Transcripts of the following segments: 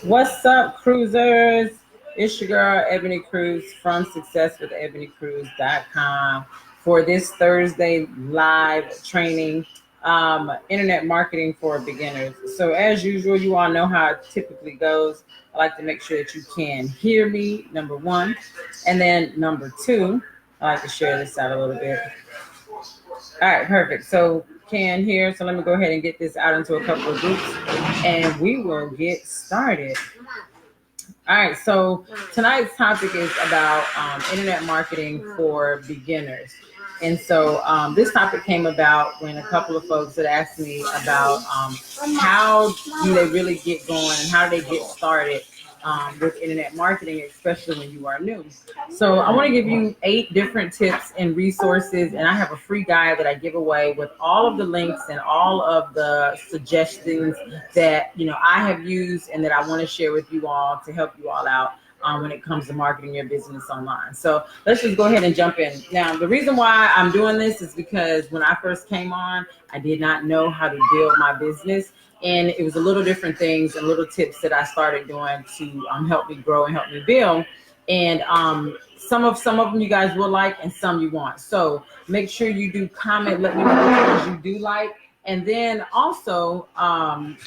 What's up, cruisers? It's your girl, Ebony Cruz from successwithebonycruz.com for this Thursday live training, internet marketing for beginners. So as usual, you all know how it typically goes. I like to make sure that you can hear me, number one. And then number two, I like to share this out a little bit. All right, perfect. So can hear. So let me go ahead and get this out into a couple of groups and we will get started. All right, so tonight's topic is about internet marketing for beginners. And so this topic came about when a couple of folks had asked me about how do they really get going and how do they get started with internet marketing, especially when you are new. So I want to give you 8 different tips and resources, and I have a free guide that I give away with all of the links and all of the suggestions that I have used and that I want to share with you all to help you all out when it comes to marketing your business online. So let's just go ahead and jump in. Now, the reason why I'm doing this is because when I first came on, I did not know how to build my business. And it was a little different things and little tips that I started doing to help me grow and help me build. And some of them you guys will like and some you won't. So make sure you do comment, let me know which ones you do like. And then also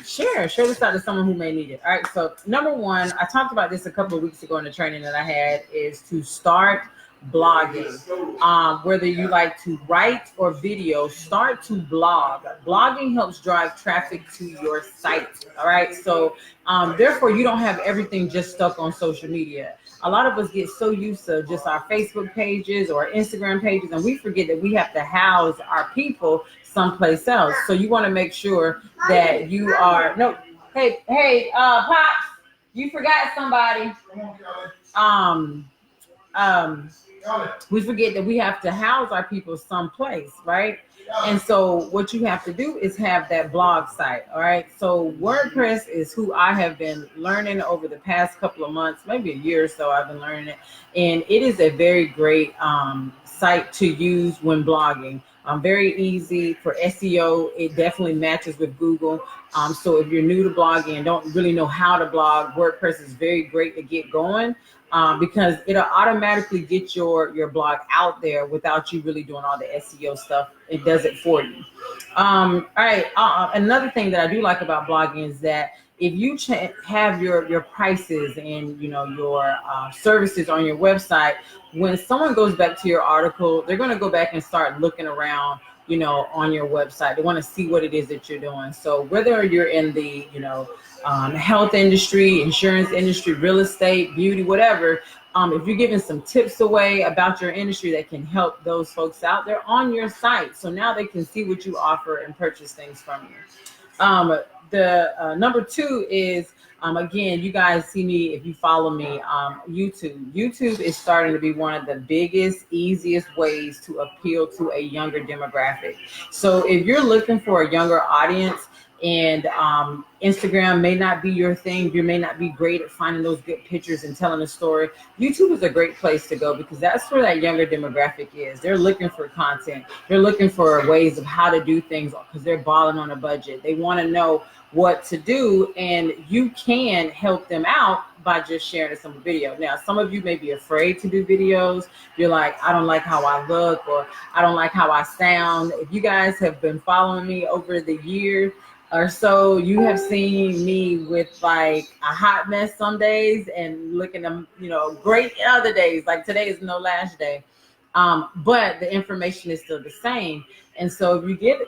share this out to someone who may need it. All right, so number one, I talked about this a couple of weeks ago in the training that I had, is to start blogging. Whether you like to write or video, start to blog. Blogging helps drive traffic to your site. All right, so therefore you don't have everything just stuck on social media. A lot of us get so used to just our Facebook pages or Instagram pages, and we forget that we have to house our people someplace else. So you want to make sure that you are Pops, you forgot somebody. We forget that we have to house our people someplace, right? And so what you have to do is have that blog site. All right, so WordPress is who I have been learning over the past couple of months, maybe a year or so. I've been learning it, and it is a very great site to use when blogging. Very easy for SEO. It definitely matches with Google. So if you're new to blogging and don't really know how to blog, WordPress is very great to get going because it'll automatically get your blog out there without you really doing all the SEO stuff. It does it for you. All right. Another thing that I do like about blogging is that if you have your prices and your services on your website, when someone goes back to your article, they're going to go back and start looking around, on your website. They want to see what it is that you're doing. So whether you're in the health industry, insurance industry, real estate, beauty, whatever, if you're giving some tips away about your industry that can help those folks out, they're on your site. So now they can see what you offer and purchase things from you. The number 2 is, again, you guys see me, if you follow me, YouTube. YouTube is starting to be one of the biggest, easiest ways to appeal to a younger demographic. So if you're looking for a younger audience, and Instagram may not be your thing, you may not be great at finding those good pictures and telling a story, YouTube is a great place to go because that's where that younger demographic is. They're looking for content. They're looking for ways of how to do things because they're balling on a budget. They want to know what to do, and you can help them out by just sharing some video. Now, some of you may be afraid to do videos. You're like, I don't like how I look, or I don't like how I sound. If you guys have been following me over the years or so, you have seen me with like a hot mess some days and looking great other days. Like today is no lash day. But the information is still the same. And so if you get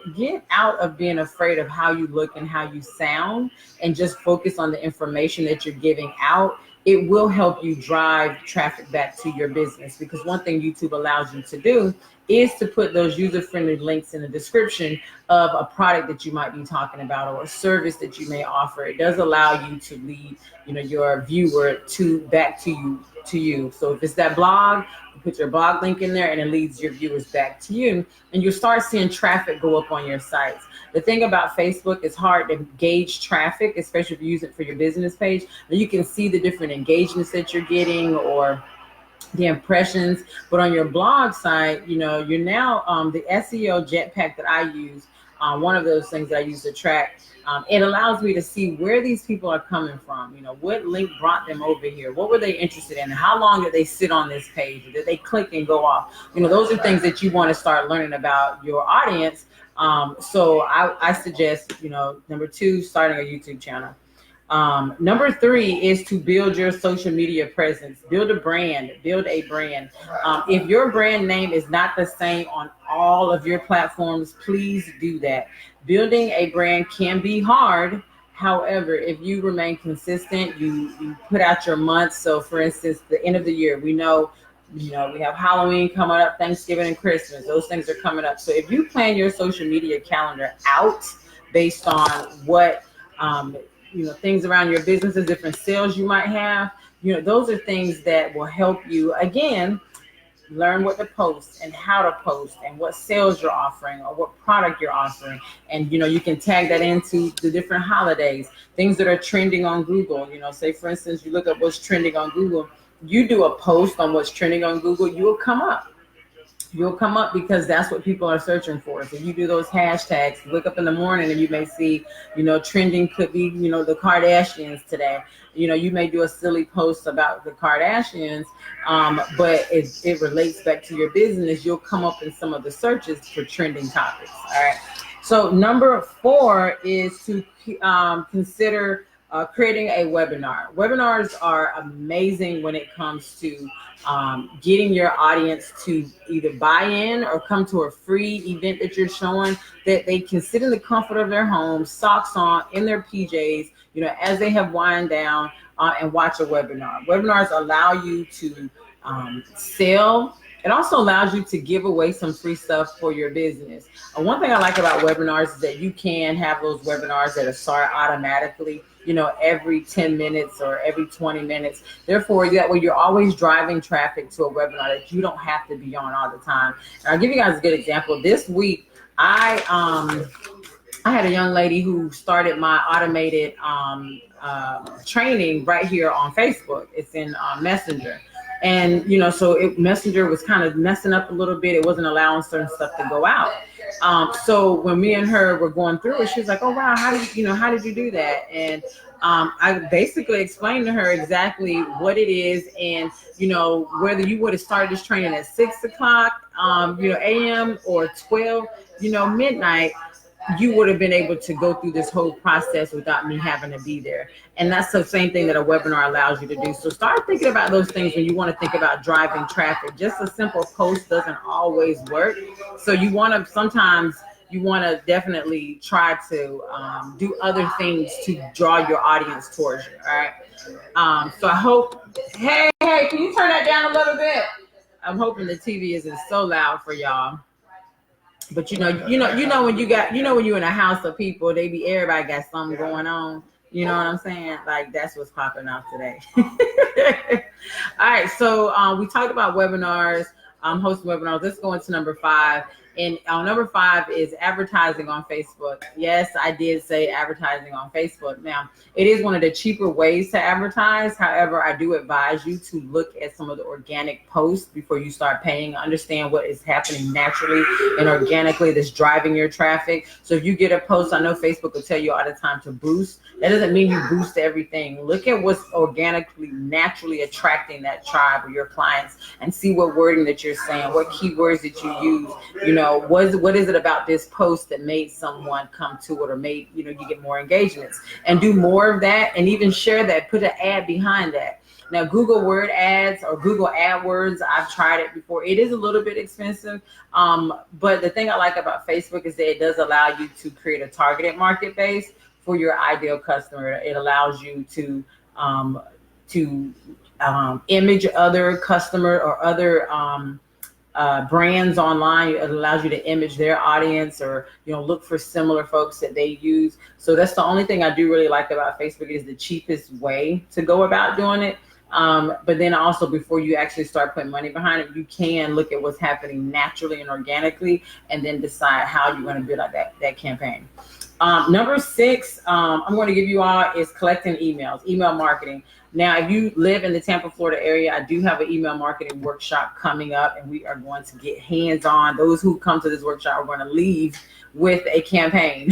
out of being afraid of how you look and how you sound and just focus on the information that you're giving out, it will help you drive traffic back to your business. Because one thing YouTube allows you to do is to put those user-friendly links in the description of a product that you might be talking about or a service that you may offer. It does allow you to lead, your viewer back to you. So if it's that blog, you put your blog link in there and it leads your viewers back to you, and you'll start seeing traffic go up on your sites. The thing about Facebook, it's hard to gauge traffic, especially if you use it for your business page. You can see the different engagements that you're getting or the impressions, but on your blog site, you're now the SEO Jetpack that I use one of those things that I use to track. It allows me to see where these people are coming from. You know, what link brought them over here? What were they interested in? How long did they sit on this page? Did they click and go off? You know, those are things that you want to start learning about your audience. So I suggest, you know, number 2, starting a YouTube channel. Number 3 is to build your social media presence. Build a brand. If your brand name is not the same on all of your platforms, please do that. Building a brand can be hard. However, if you remain consistent, you put out your months. So for instance, the end of the year, we know, you know, we have Halloween coming up, Thanksgiving and Christmas. Those things are coming up. So if you plan your social media calendar out based on what, you know, things around your businesses, different sales you might have, you know, those are things that will help you, again, learn what to post and how to post and what sales you're offering or what product you're offering. And, you know, you can tag that into the different holidays, things that are trending on Google. You know, say, for instance, you look up what's trending on Google, you do a post on what's trending on Google, you'll come up. You'll come up because that's what people are searching for. So you do those hashtags, look up in the morning and you may see, you know, trending could be, you know, the Kardashians today. You know, you may do a silly post about the Kardashians, but it relates back to your business. You'll come up in some of the searches for trending topics. All right. So number 4 is to consider creating a webinar. Webinars are amazing when it comes to getting your audience to either buy in or come to a free event that you're showing, that they can sit in the comfort of their home, socks on, in their PJs, you know, as they have wind down and watch a webinar. Webinars allow you to sell. It also allows you to give away some free stuff for your business. One thing I like about webinars is that you can have those webinars that are start automatically, you know, every 10 minutes or every 20 minutes. Therefore, that way you're always driving traffic to a webinar that you don't have to be on all the time. And I'll give you guys a good example. This week, I had a young lady who started my automated training right here on Facebook. It's in Messenger. And, you know, so Messenger was kind of messing up a little bit. It wasn't allowing certain stuff to go out. So when me and her were going through it, she was like, oh, wow, how did you do that? And I basically explained to her exactly what it is. And, you know, whether you would have started this training at 6 o'clock, a.m. or 12, midnight, you would have been able to go through this whole process without me having to be there. And that's the same thing that a webinar allows you to do. So start thinking about those things when you want to think about driving traffic. Just a simple post doesn't always work. So you want to definitely try to do other things to draw your audience towards you. All right. So I hope, hey, can you turn that down a little bit? I'm hoping the TV isn't so loud for y'all. But when you're in a house of people, everybody got something going on. You know what I'm saying? Like, that's what's popping off today. All right. So we talked about webinars, hosting webinars. Let's go into number 5. And number 5 is advertising on Facebook. Yes, I did say advertising on Facebook. Now, it is one of the cheaper ways to advertise. However, I do advise you to look at some of the organic posts before you start paying. Understand what is happening naturally and organically that's driving your traffic. So if you get a post, I know Facebook will tell you all the time to boost. That doesn't mean you boost everything. Look at what's organically, naturally attracting that tribe or your clients and see what wording that you're saying, what keywords that you use. What is it about this post that made someone come to it or made, you get more engagements, and do more of that, and even share that, put an ad behind that. Now, Google Word ads or Google AdWords, I've tried it before. It is a little bit expensive, but the thing I like about Facebook is that it does allow you to create a targeted market base for your ideal customer. It allows you to image other customer or other brands online. It allows you to image their audience or, look for similar folks that they use. So that's the only thing I do really like about Facebook. Is the cheapest way to go about doing it. But then also, before you actually start putting money behind it, you can look at what's happening naturally and organically, and then decide how you're going to build out that campaign. Number 6, I'm going to give you all is collecting emails, email marketing. Now, if you live in the Tampa, Florida area, I do have an email marketing workshop coming up, and we are going to get hands-on. Those who come to this workshop are going to leave with a campaign.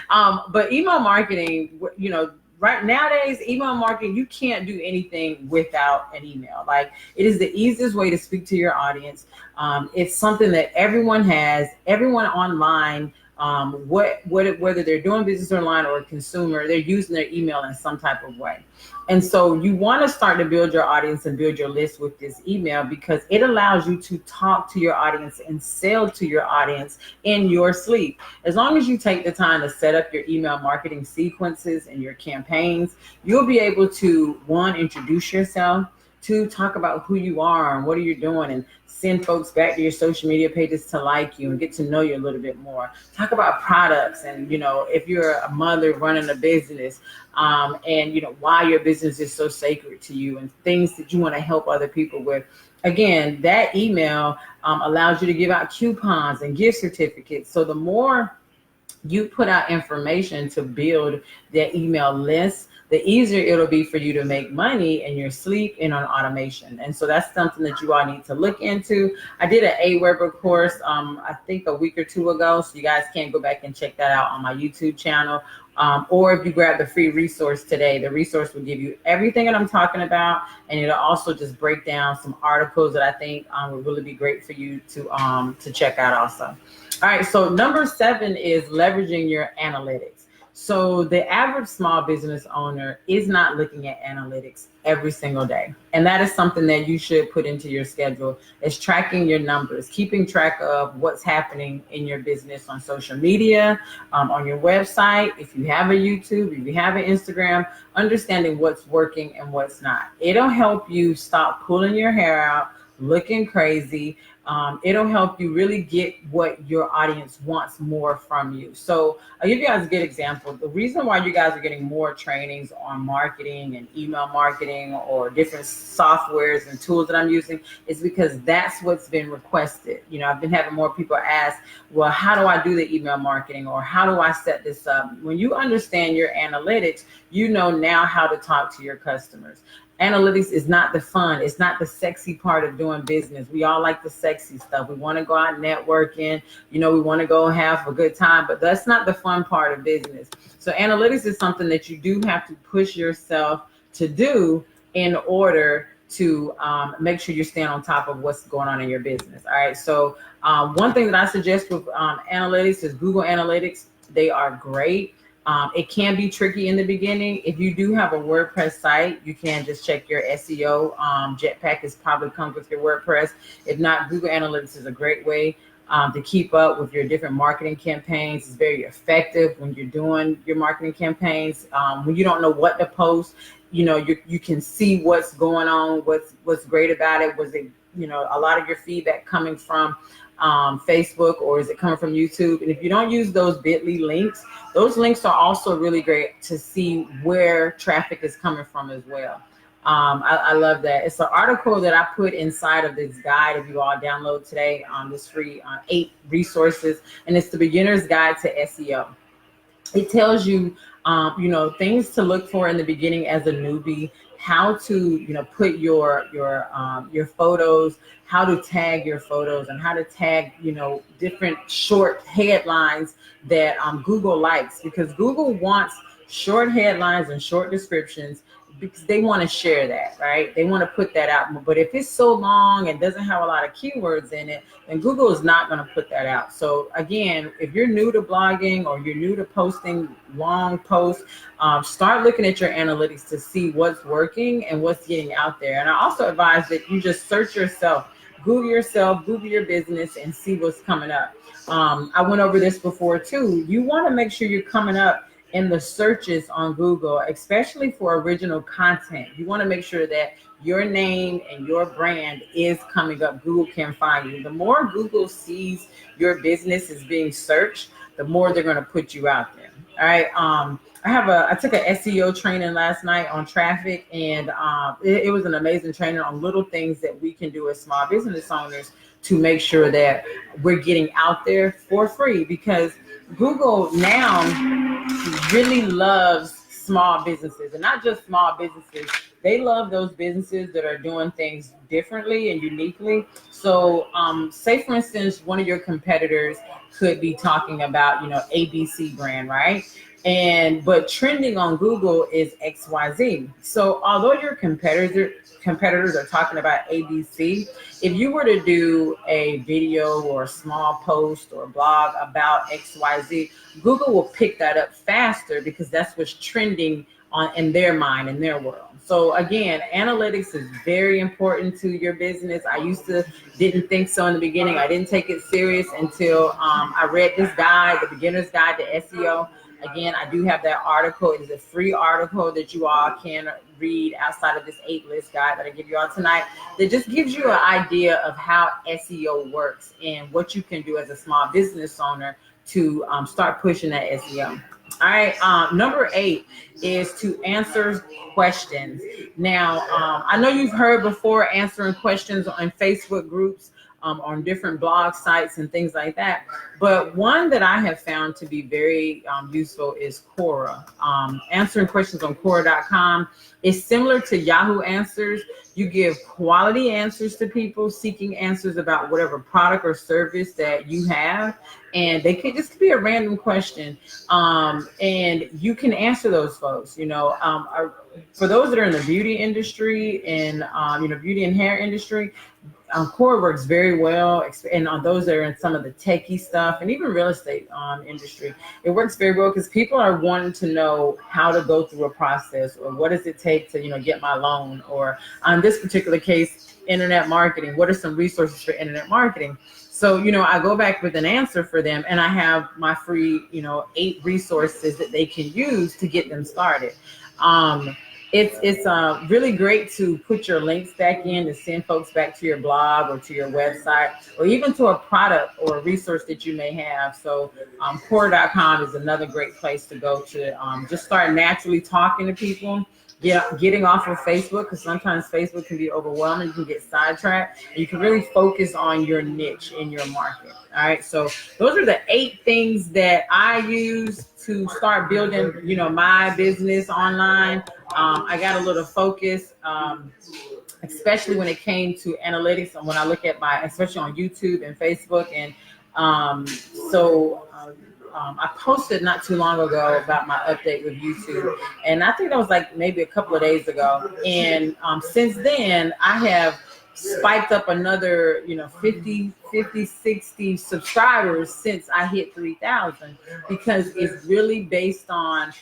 But email marketing, you know, right nowadays, email marketing, you can't do anything without an email. Like, it is the easiest way to speak to your audience. It's something that everyone has, everyone online, whether they're doing business online or a consumer, they're using their email in some type of way. And so you want to start to build your audience and build your list with this email, because it allows you to talk to your audience and sell to your audience in your sleep. As long as you take the time to set up your email marketing sequences and your campaigns, you'll be able to, one, introduce yourself, two, talk about who you are and what are you doing, and send folks back to your social media pages to like you and get to know you a little bit more. Talk about products, and, you know, if you're a mother running a business, and, you know, why your business is so sacred to you and things that you want to help other people with. Again, that email allows you to give out coupons and gift certificates. So the more you put out information to build that email list, the easier it'll be for you to make money in your sleep and on automation. And so that's something that you all need to look into. I did an Aweber course, I think a week or two ago. So you guys can go back and check that out on my YouTube channel. Or if you grab the free resource today, the resource will give you everything that I'm talking about. And it'll also just break down some articles that I think would really be great for you to check out also. All right, so number 7 is leveraging your analytics. So the average small business owner is not looking at analytics every single day. And that is something that you should put into your schedule, is tracking your numbers, keeping track of what's happening in your business on social media, on your website. If you have a YouTube, if you have an Instagram, understanding what's working and what's not. It'll help you stop pulling your hair out, looking crazy. It'll help you really get what your audience wants more from you. So I'll give you guys a good example. The reason why you guys are getting more trainings on marketing and email marketing or different softwares and tools that I'm using is because that's what's been requested. You know, I've been having more people ask, well, how do I do the email marketing, or how do I set this up? When you understand your analytics, you know now how to talk to your customers. Analytics is not the fun. It's not the sexy part of doing business. We all like the sexy stuff. We want to go out networking. You know, we want to go have a good time, but that's not the fun part of business. So analytics is something that you do have to push yourself to do in order to make sure you're staying on top of what's going on in your business. All right. So one thing that I suggest with analytics is Google Analytics. They are great. It can be tricky in the beginning. If you do have a WordPress site, you can just check your SEO. Jetpack is probably comes with your WordPress. If not, Google Analytics is a great way to keep up with your different marketing campaigns. It's very effective when you're doing your marketing campaigns. When you don't know what to post, you know, you can see what's going on, what's great about it. Was it, you know, a lot of your feedback coming from Facebook, or is it coming from YouTube? And if you don't use those bit.ly links, those links are also really great to see where traffic is coming from as well. I love that. It's an article that I put inside of this guide. If you all download today on this free 8 resources, and it's the Beginner's Guide to SEO. It tells you, you know, things to look for in the beginning as a newbie, how to, you know, put your photos, how to tag your photos, and how to tag, you know, different short headlines that Google likes, because Google wants short headlines and short descriptions because they want to share that, right? They want to put that out. But if it's so long and doesn't have a lot of keywords in it, then Google is not going to put that out. So again, if you're new to blogging or you're new to posting long posts, start looking at your analytics to see what's working and what's getting out there. And I also advise that you just search yourself, Google yourself, Google your business, and see what's coming up. I went over this before too. You want to make sure you're coming up in the searches on Google, especially for original content. You want to make sure that your name and your brand is coming up. Google can find you. The more Google sees your business is being searched, the more they're going to put you out there. All right. I took an SEO training last night on traffic, and it was an amazing training on little things that we can do as small business owners to make sure that we're getting out there for free, because Google now really loves small businesses, and not just small businesses. They love those businesses that are doing things differently and uniquely. So say for instance, one of your competitors could be talking about, ABC brand, right? But trending on Google is XYZ. So although your competitors are talking about ABC, if you were to do a video or a small post or blog about XYZ, Google will pick that up faster because that's what's trending on in their mind, in their world. So again, analytics is very important to your business. I didn't think so in the beginning. I didn't take it serious until I read this guide, the beginner's guide to SEO. Again, I do have that article. It is a free article that you all can read outside of this 8-list guide that I give you all tonight, that just gives you an idea of how SEO works and what you can do as a small business owner to start pushing that SEO. All right. Number 8 is to answer questions. Now, I know you've heard before answering questions on Facebook groups, on different blog sites and things like that. But one that I have found to be very useful is Quora. Answering questions on Quora.com is similar to Yahoo Answers. You give quality answers to people seeking answers about whatever product or service that you have. And they could just be a random question. And you can answer those folks, for those that are in the beauty industry and, beauty and hair industry, Quora works very well, and on those that are in some of the techie stuff and even real estate industry, it works very well because people are wanting to know how to go through a process, or what does it take to get my loan, or on this particular case, internet marketing. What are some resources for internet marketing? So I go back with an answer for them, and I have my free 8 resources that they can use to get them started. It's really great to put your links back in to send folks back to your blog or to your website, or even to a product or a resource that you may have. So Quora.com is another great place to go to just start naturally talking to people. Getting off of Facebook, because sometimes Facebook can be overwhelming. You can get sidetracked, and you can really focus on your niche in your market. All right, so those are the 8 things that I use to start building, my business online. I got a little focus, especially when it came to analytics, and when I look at especially on YouTube and Facebook, and I posted not too long ago about my update with YouTube, and I think that was like maybe a couple of days ago. And since then, I have spiked up another, 50, 60 subscribers since I hit 3,000, because it's really based on,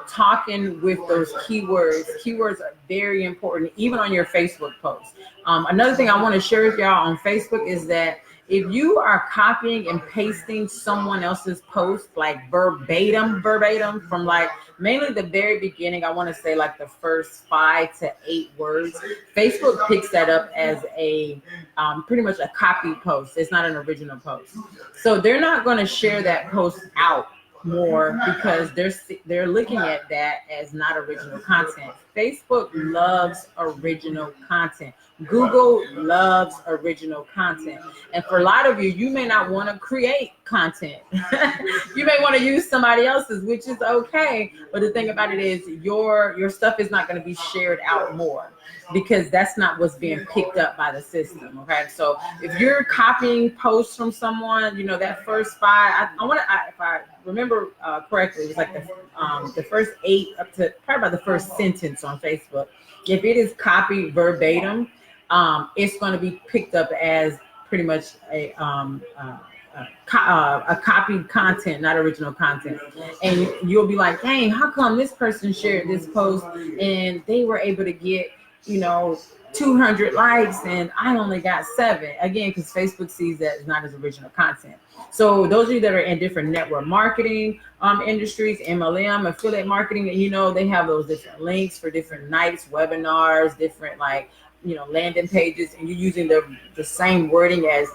talking with those keywords. Keywords are very important, even on your Facebook posts. Another thing I want to share with y'all on Facebook is that if you are copying and pasting someone else's post, like verbatim from like mainly the very beginning, I want to say like the first 5 to 8 words, Facebook picks that up as a pretty much a copy post. It's not an original post. So they're not going to share that post out more because they're looking at that as not original content. Facebook loves original content. Google loves original content. And for a lot of you, you may not want to create content. You may want to use somebody else's, which is okay. But the thing about it is your stuff is not going to be shared out more, because that's not what's being picked up by the system. Okay, so if you're copying posts from someone, that first 5, if I remember correctly, it was like the first 8 up to probably about the first sentence on Facebook. If it is copied verbatim, it's going to be picked up as pretty much a copied content, not original content. And you'll be like, dang, how come this person shared this post and they were able to get 200 likes and I only got 7? Again, because Facebook sees that as not as original content. So those of you that are in different network marketing industries, MLM, affiliate marketing, they have those different links for different nights, webinars, different landing pages, and you're using the same wording as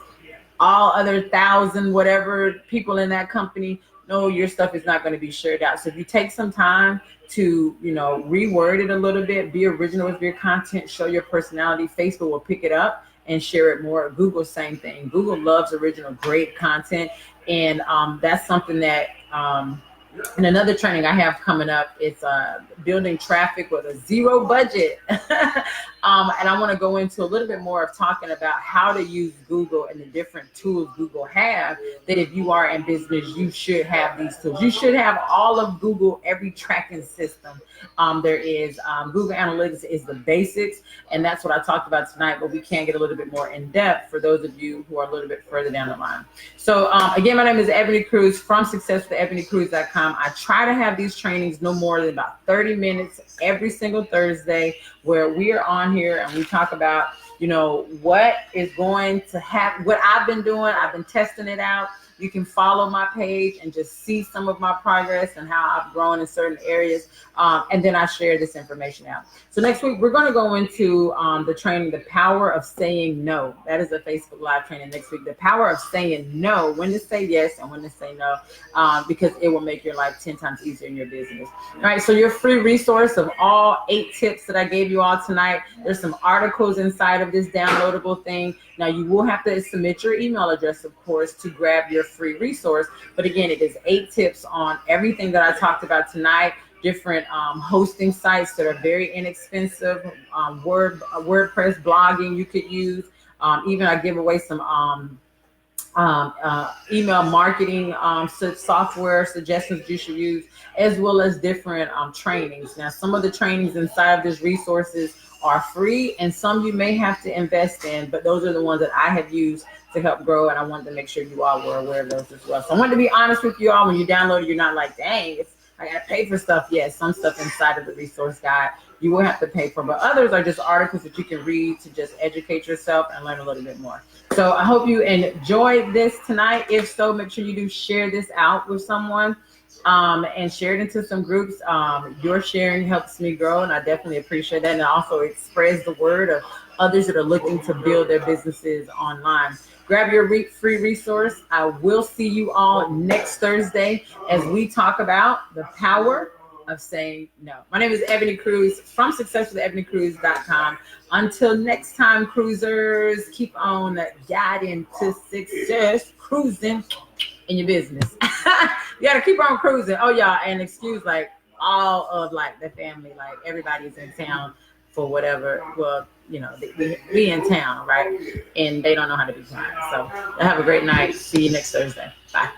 all other 1,000 whatever people in that company. No, your stuff is not going to be shared out. So if you take some time to, reword it a little bit, be original with your content, show your personality, Facebook will pick it up and share it more. Google, same thing. Google loves original, great content. And that's something that And another training I have coming up is building traffic with a zero budget. And I want to go into a little bit more of talking about how to use Google and the different tools Google have, that if you are in business, you should have these tools. You should have all of Google, every tracking system there is. Google Analytics is the basics, and that's what I talked about tonight, but we can get a little bit more in depth for those of you who are a little bit further down the line. So again, my name is Ebony Cruz from successwithebonycruz.com. I try to have these trainings no more than about 30 minutes every single Thursday, where we are on here and we talk about, you know, what is going to happen, what I've been doing. I've been testing it out. You can follow my page and just see some of my progress and how I've grown in certain areas. And then I share this information out. So next week, we're going to go into the training, The Power of Saying No. That is a Facebook Live training next week. The power of saying no, when to say yes and when to say no, because it will make your life 10 times easier in your business. All right, so your free resource of all 8 tips that I gave you all tonight, there's some articles inside of this downloadable thing. Now, you will have to submit your email address, of course, to grab your free resource. But again, it is 8 tips on everything that I talked about tonight, different hosting sites that are very inexpensive, WordPress blogging you could use. Even I give away some email marketing software suggestions you should use, as well as different trainings. Now, some of the trainings inside of this resources are free, and some you may have to invest in, but those are the ones that I have used to help grow, and I wanted to make sure you all were aware of those as well. So I wanted to be honest with you all. When you download it, you're not like, dang, I got to pay for stuff. Yes, some stuff inside of the resource guide you will have to pay for, but others are just articles that you can read to just educate yourself and learn a little bit more. So I hope you enjoyed this tonight. If so, make sure you do share this out with someone and share it into some groups. Your sharing helps me grow, and I definitely appreciate that. And also it spreads the word of others that are looking to build their businesses online. Grab your free resource. I will see you all next Thursday as we talk about the power of saying no. My name is Ebony Cruz from successwithebonycruz.com. Until next time, cruisers, keep on guiding to success, cruising in your business. You got to keep on cruising. Oh, y'all, and excuse like all of like the family, like everybody's in town for whatever. Well, you know, we in town, right? And they don't know how to be kind. So have a great night. See you next Thursday. Bye.